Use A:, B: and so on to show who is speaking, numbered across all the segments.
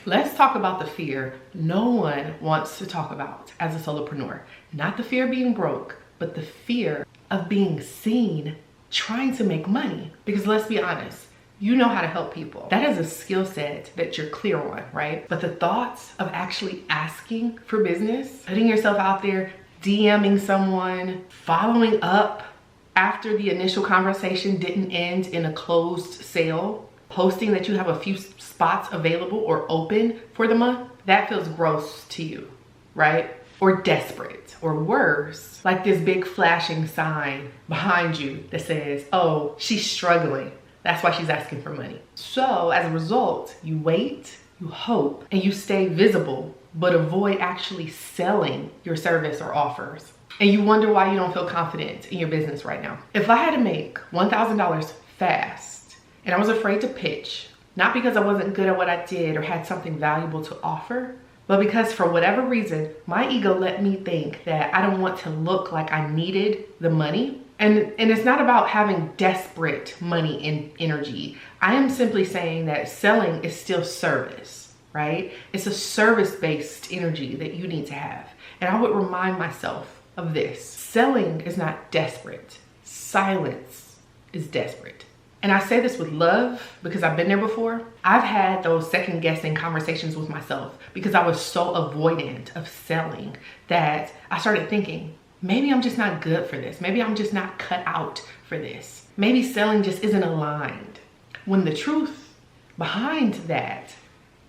A: Let's talk about the fear no one wants to talk about as a solopreneur. Not the fear of being broke, but the fear of being seen trying to make money. Because let's be honest, you know how to help people. That is a skill set that you're clear on, right? But the thoughts of actually asking for business, putting yourself out there, DMing someone, following up after the initial conversation didn't end in a closed sale, posting that you have a few spots available or open for the month, that feels gross to you, right? Or desperate, or worse, like this big flashing sign behind you that says, oh, she's struggling. That's why she's asking for money. So as a result, you wait, you hope, and you stay visible, but avoid actually selling your service or offers. And you wonder why you don't feel confident in your business right now. If I had to make $1,000 fast, and I was afraid to pitch, not because I wasn't good at what I did or had something valuable to offer, but because for whatever reason, my ego let me think that I don't want to look like I needed the money. And it's not about having desperate money and energy. I am simply saying that selling is still service, right? It's a service-based energy that you need to have. And I would remind myself of this. Selling is not desperate. Silence is desperate. And I say this with love because I've been there before. I've had those second guessing conversations with myself because I was so avoidant of selling that I started thinking, maybe I'm just not good for this. Maybe I'm just not cut out for this. Maybe selling just isn't aligned. When the truth behind that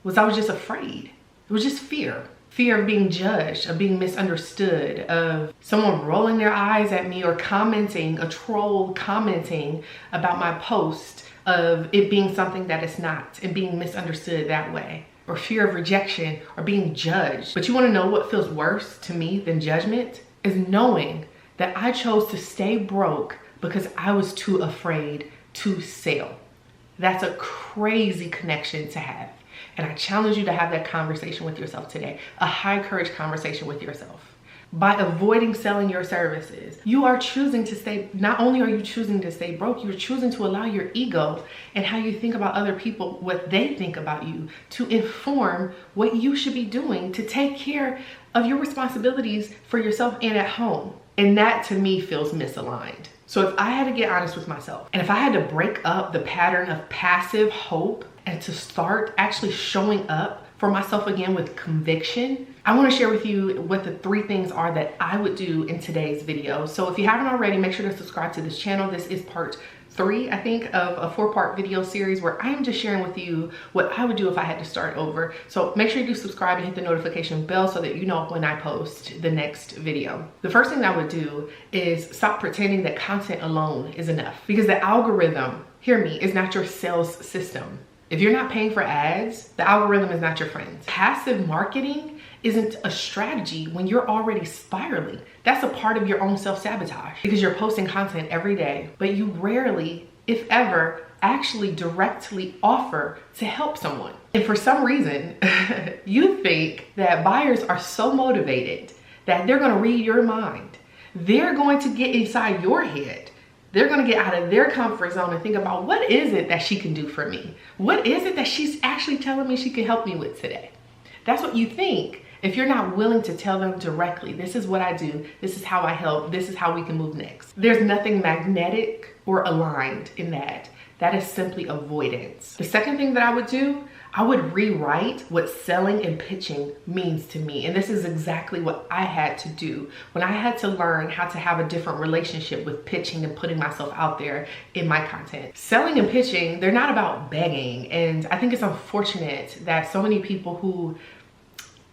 A: was I was just afraid. It was just fear. Fear of being judged, of being misunderstood, of someone rolling their eyes at me or commenting, a troll commenting about my post, of it being something that it's not and being misunderstood that way, or fear of rejection or being judged. But you want to know what feels worse to me than judgment? Is knowing that I chose to stay broke because I was too afraid to sell. That's a crazy connection to have. And I challenge you to have that conversation with yourself today, a high courage conversation with yourself. By avoiding selling your services, you are choosing to stay, not only are you choosing to stay broke, you're choosing to allow your ego and how you think about other people, what they think about you, to inform what you should be doing to take care of your responsibilities for yourself and at home. And that to me feels misaligned. So if I had to get honest with myself, and if I had to break up the pattern of passive hope and to start actually showing up for myself again with conviction, I want to share with you what the 3 things are that I would do in today's video. So if you haven't already, make sure to subscribe to this channel. This is part 3, I think, of a 4-part video series where I am just sharing with you what I would do if I had to start over. So make sure you do subscribe and hit the notification bell so that you know when I post the next video. The first thing I would do is stop pretending that content alone is enough, because the algorithm, hear me, is not your sales system. If you're not paying for ads, the algorithm is not your friend. Passive marketing isn't a strategy when you're already spiraling. That's a part of your own self-sabotage because you're posting content every day, but you rarely, if ever, actually directly offer to help someone. And for some reason, you think that buyers are so motivated that they're gonna read your mind. They're going to get inside your head. They're gonna get out of their comfort zone and think about, what is it that she can do for me? What is it that she's actually telling me she can help me with today? That's what you think if you're not willing to tell them directly, this is what I do, this is how I help, this is how we can move next. There's nothing magnetic or aligned in that. That is simply avoidance. The second thing that I would do, I would rewrite what selling and pitching means to me. And this is exactly what I had to do when I had to learn how to have a different relationship with pitching and putting myself out there in my content. Selling and pitching, they're not about begging. And I think it's unfortunate that so many people who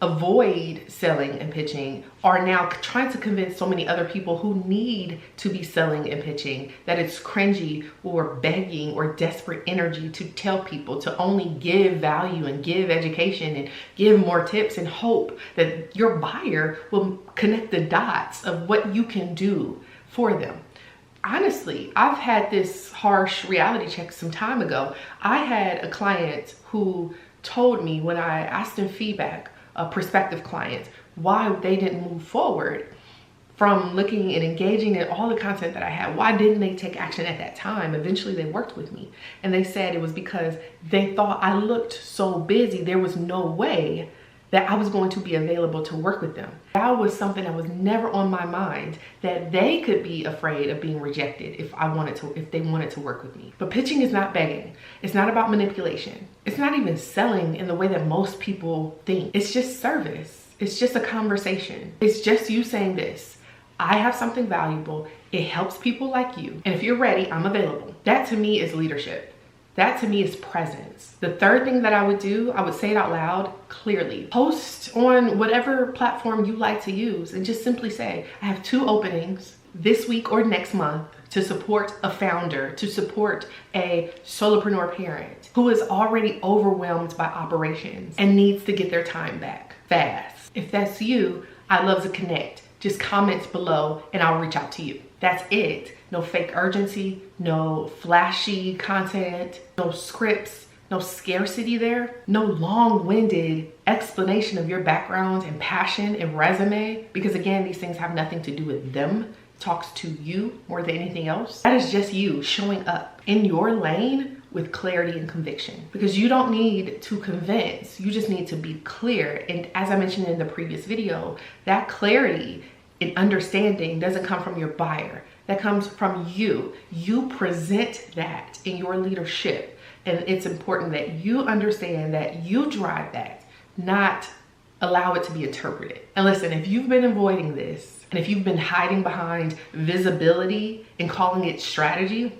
A: avoid selling and pitching are now trying to convince so many other people who need to be selling and pitching that it's cringy or begging or desperate energy to tell people to only give value and give education and give more tips and hope that your buyer will connect the dots of what you can do for them. Honestly, I've had this harsh reality check some time ago. I had a client who told me when I asked him feedback, a prospective client, why they didn't move forward. from looking and engaging in all the content that I had. Why didn't they take action at that time? Eventually they worked with me, and they said it was because they thought I looked so busy, there was no way that I was going to be available to work with them. That was something that was never on my mind, that they could be afraid of being rejected if they wanted to work with me. But pitching is not begging. It's not about manipulation. It's not even selling in the way that most people think. It's just service. It's just a conversation. It's just you saying this: I have something valuable. It helps people like you. And if you're ready, I'm available. That to me is leadership. That to me is presence. The third thing that I would do, I would say it out loud clearly. Post on whatever platform you like to use and just simply say, I have 2 openings this week or next month to support a founder, to support a solopreneur parent who is already overwhelmed by operations and needs to get their time back fast. If that's you, I'd love to connect. Just comment below and I'll reach out to you. That's it. No fake urgency, no flashy content, no scripts, no scarcity there, no long-winded explanation of your background and passion and resume, because again, these things have nothing to do with them. It talks to you more than anything else. That is just you showing up in your lane with clarity and conviction, because you don't need to convince, you just need to be clear. And as I mentioned in the previous video, that clarity and understanding doesn't come from your buyer. That comes from you. You present that in your leadership. And it's important that you understand that you drive that, not allow it to be interpreted. And listen, if you've been avoiding this, and if you've been hiding behind visibility and calling it strategy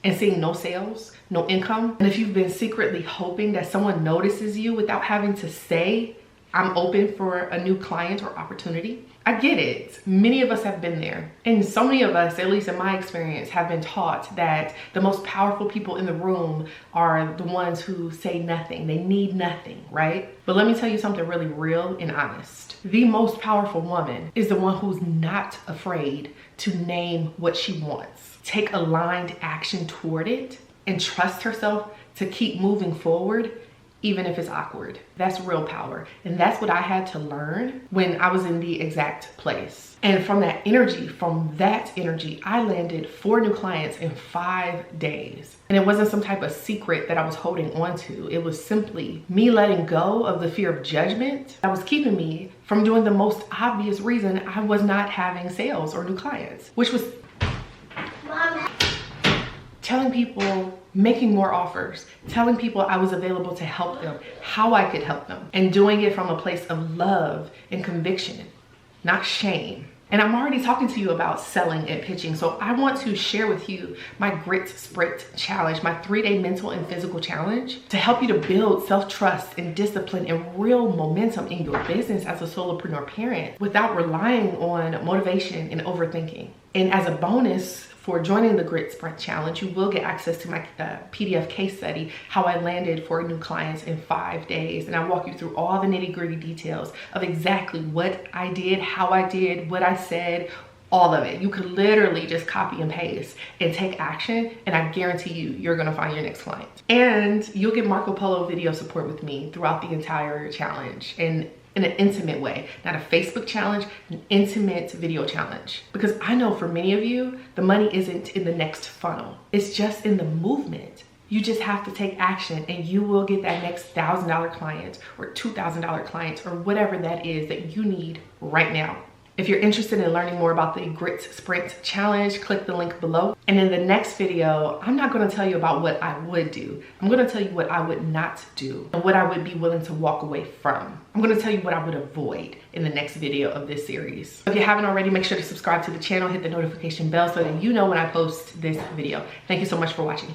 A: and seeing no sales, no income, and if you've been secretly hoping that someone notices you without having to say, I'm open for a new client or opportunity, I get it. Many of us have been there. And so many of us, at least in my experience, have been taught that the most powerful people in the room are the ones who say nothing. They need nothing, right? But let me tell you something really real and honest. The most powerful woman is the one who's not afraid to name what she wants, take aligned action toward it, and trust herself to keep moving forward even if it's awkward. That's real power. And that's what I had to learn when I was in the exact place. And from that energy, I landed 4 new clients in 5 days. And it wasn't some type of secret that I was holding on to. It was simply me letting go of the fear of judgment that was keeping me from doing the most obvious reason I was not having sales or new clients, which was telling people, making more offers, telling people I was available to help them, how I could help them, and doing it from a place of love and conviction, not shame. And I'm already talking to you about selling and pitching, so I want to share with you my Grit Sprint Challenge, my 3-day mental and physical challenge to help you to build self-trust and discipline and real momentum in your business as a solopreneur parent without relying on motivation and overthinking. And as a bonus, for joining the Grit Sprint Challenge, you will get access to my PDF case study, how I landed 4 new clients in 5 days. And I walk you through all the nitty-gritty details of exactly what I did, how I did, what I said, all of it. You could literally just copy and paste and take action, and I guarantee you, you're gonna find your next client. And you'll get Marco Polo video support with me throughout the entire challenge, and in an intimate way, not a Facebook challenge, an intimate video challenge. Because I know for many of you, the money isn't in the next funnel. It's just in the movement. You just have to take action and you will get that next $1,000 client or $2,000 client or whatever that is that you need right now. If you're interested in learning more about the Grit Sprint Challenge, click the link below. And in the next video, I'm not gonna tell you about what I would do. I'm gonna tell you what I would not do and what I would be willing to walk away from. I'm gonna tell you what I would avoid in the next video of this series. If you haven't already, make sure to subscribe to the channel, hit the notification bell so that you know when I post this video. Thank you so much for watching.